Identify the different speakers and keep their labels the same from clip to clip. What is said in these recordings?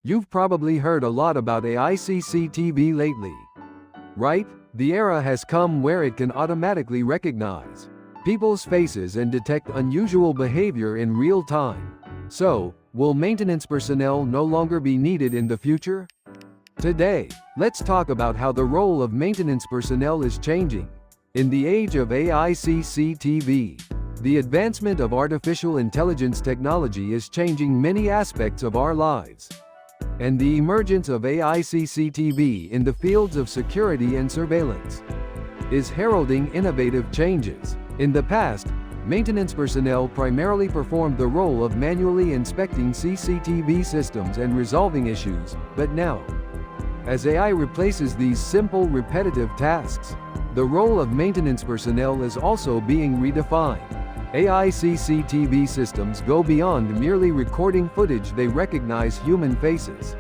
Speaker 1: You've probably heard a lot about AI CCTV lately, right? The era has come where it can automatically recognize people's faces and detect unusual behavior in real time. So, will maintenance personnel no longer be needed in the future? Today, let's talk about how the role of maintenance personnel is changing. In the age of AI CCTV, the advancement of artificial intelligence technology is changing many aspects of our lives. And the emergence of AI CCTV in the fields of security and surveillance is heralding innovative changes. In the past, maintenance personnel primarily performed the role of manually inspecting CCTV systems and resolving issues, but now, as AI replaces these simple, repetitive tasks, the role of maintenance personnel is also being redefined. AI CCTV systems go beyond merely recording footage. They recognize human faces,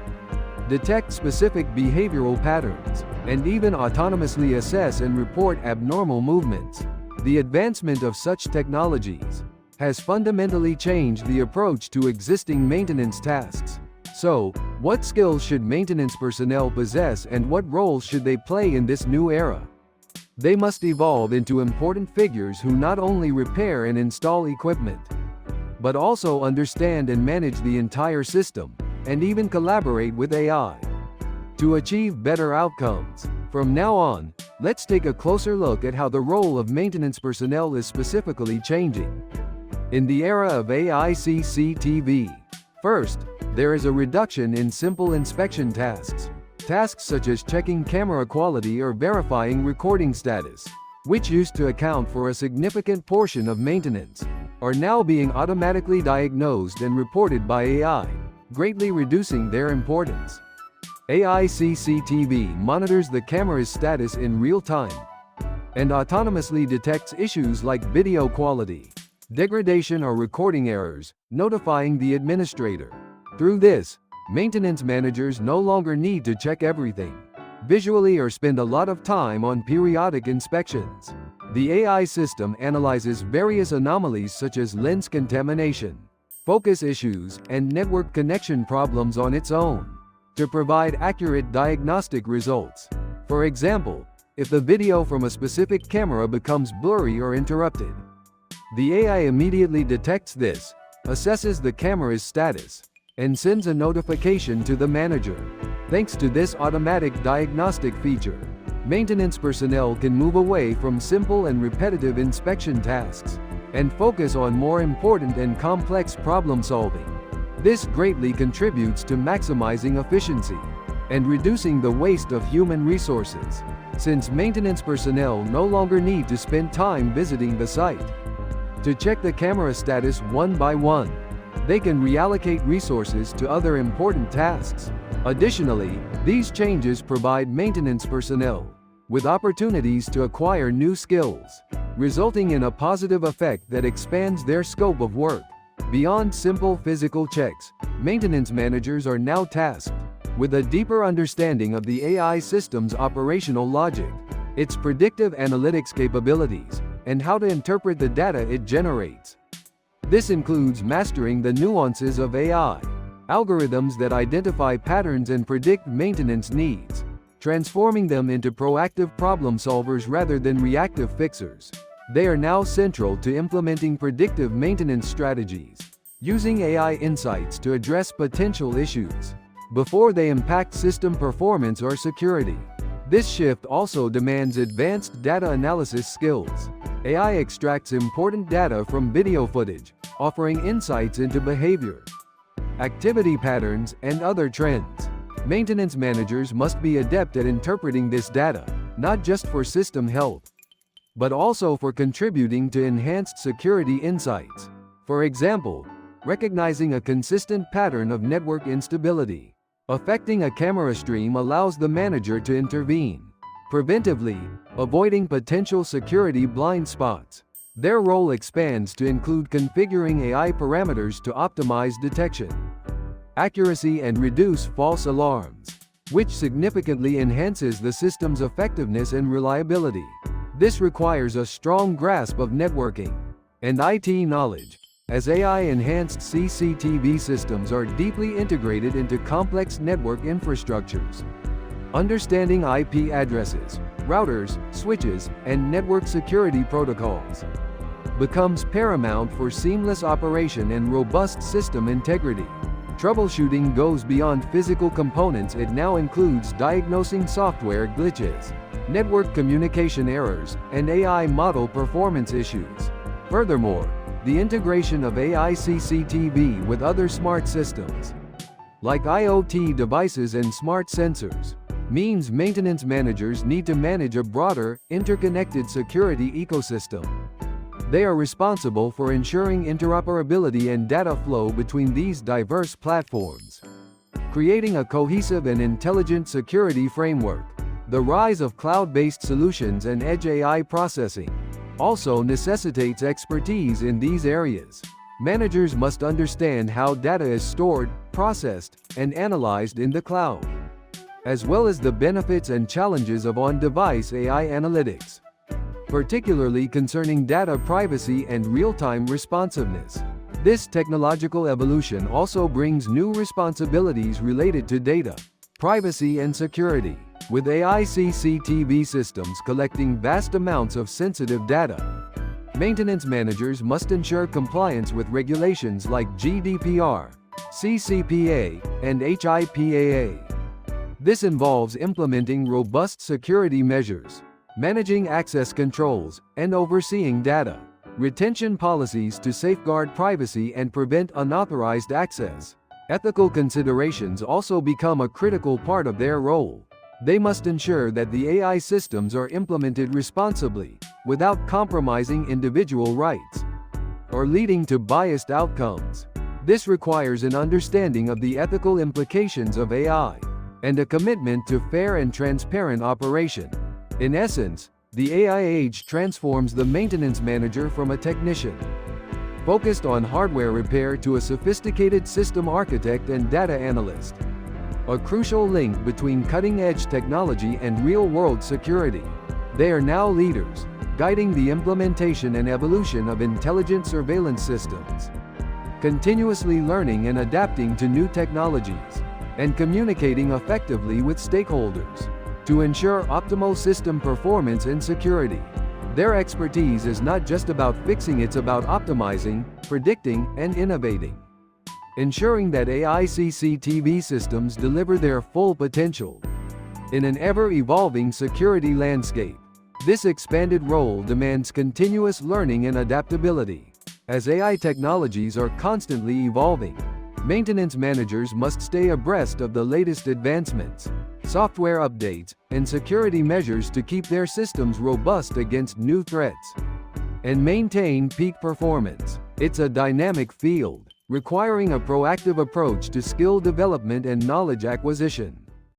Speaker 1: detect specific behavioral patterns, and even autonomously assess and report abnormal movements. The advancement of such technologies has fundamentally changed the approach to existing maintenance tasks. So, what skills should maintenance personnel possess and what roles should they play in this new era? They must evolve into important figures who not only repair and install equipment, but also understand and manage the entire system, and even collaborate with AI to achieve better outcomes. From now on, let's take a closer look at how the role of maintenance personnel is specifically changing in the era of AI CCTV. First, there is a reduction in simple inspection tasks. Tasks such as checking camera quality or verifying recording status, which used to account for a significant portion of maintenance, are now being automatically diagnosed and reported by AI, greatly reducing their importance. AI CCTV monitors the camera's status in real time and autonomously detects issues like video quality, degradation or recording errors, notifying the administrator. Through this, maintenance managers no longer need to check everything visually or spend a lot of time on periodic inspections. The AI system analyzes various anomalies such as lens contamination, focus issues, and network connection problems on its own to provide accurate diagnostic results. For example, if the video from a specific camera becomes blurry or interrupted, the AI immediately detects this, assesses the camera's status, and sends a notification to the manager. Thanks to this automatic diagnostic feature, maintenance personnel can move away from simple and repetitive inspection tasks and focus on more important and complex problem solving. This greatly contributes to maximizing efficiency and reducing the waste of human resources, since maintenance personnel no longer need to spend time visiting the site to check the camera status one by one. They can reallocate resources to other important tasks. Additionally, these changes provide maintenance personnel with opportunities to acquire new skills, resulting in a positive effect that expands their scope of work. Beyond simple physical checks, maintenance managers are now tasked with a deeper understanding of the AI system's operational logic, its predictive analytics capabilities, and how to interpret the data it generates. This includes mastering the nuances of AI algorithms that identify patterns and predict maintenance needs, transforming them into proactive problem solvers rather than reactive fixers. They are now central to implementing predictive maintenance strategies, using AI insights to address potential issues before they impact system performance or security. This shift also demands advanced data analysis skills. AI extracts important data from video footage, offering insights into behavior, activity patterns, and other trends. Maintenance managers must be adept at interpreting this data, not just for system health, but also for contributing to enhanced security insights. For example, recognizing a consistent pattern of network instability affecting a camera stream allows the manager to intervene preventively, avoiding potential security blind spots. Their role expands to include configuring AI parameters to optimize detection accuracy and reduce false alarms, which significantly enhances the system's effectiveness and reliability. This requires a strong grasp of networking and IT knowledge, as AI-enhanced CCTV systems are deeply integrated into complex network infrastructures. Understanding IP addresses, routers, switches, and network security protocols becomes paramount for seamless operation and robust system integrity. Troubleshooting goes beyond physical components. It now includes diagnosing software glitches, network communication errors, and AI model performance issues. Furthermore, the integration of AI CCTV with other smart systems, like IoT devices and smart sensors, means maintenance managers need to manage a broader, interconnected security ecosystem. They are responsible for ensuring interoperability and data flow between these diverse platforms, creating a cohesive and intelligent security framework. The rise of cloud-based solutions and edge AI processing also necessitates expertise in these areas. Managers must understand how data is stored, processed, and analyzed in the cloud, as well as the benefits and challenges of on-device AI analytics, particularly concerning data privacy and real-time responsiveness. This technological evolution also brings new responsibilities related to data privacy and security. With AI CCTV systems collecting vast amounts of sensitive data, maintenance managers must ensure compliance with regulations like GDPR, CCPA, and HIPAA. This involves implementing robust security measures, managing access controls, and overseeing data retention policies to safeguard privacy and prevent unauthorized access. Ethical considerations also become a critical part of their role. They must ensure that the AI systems are implemented responsibly, without compromising individual rights or leading to biased outcomes. This requires an understanding of the ethical implications of AI and a commitment to fair and transparent operation. In essence, the AI age transforms the maintenance manager from a technician focused on hardware repair to a sophisticated system architect and data analyst, a crucial link between cutting-edge technology and real-world security. They are now leaders, guiding the implementation and evolution of intelligent surveillance systems, continuously learning and adapting to new technologies, and communicating effectively with stakeholders to ensure optimal system performance and security. Their expertise is not just about fixing, it's about optimizing, predicting, and innovating, ensuring that AI CCTV systems deliver their full potential. In an ever-evolving security landscape, this expanded role demands continuous learning and adaptability. As AI technologies are constantly evolving, maintenance managers must stay abreast of the latest advancements, software updates, and security measures to keep their systems robust against new threats and maintain peak performance. It's a dynamic field, requiring a proactive approach to skill development and knowledge acquisition.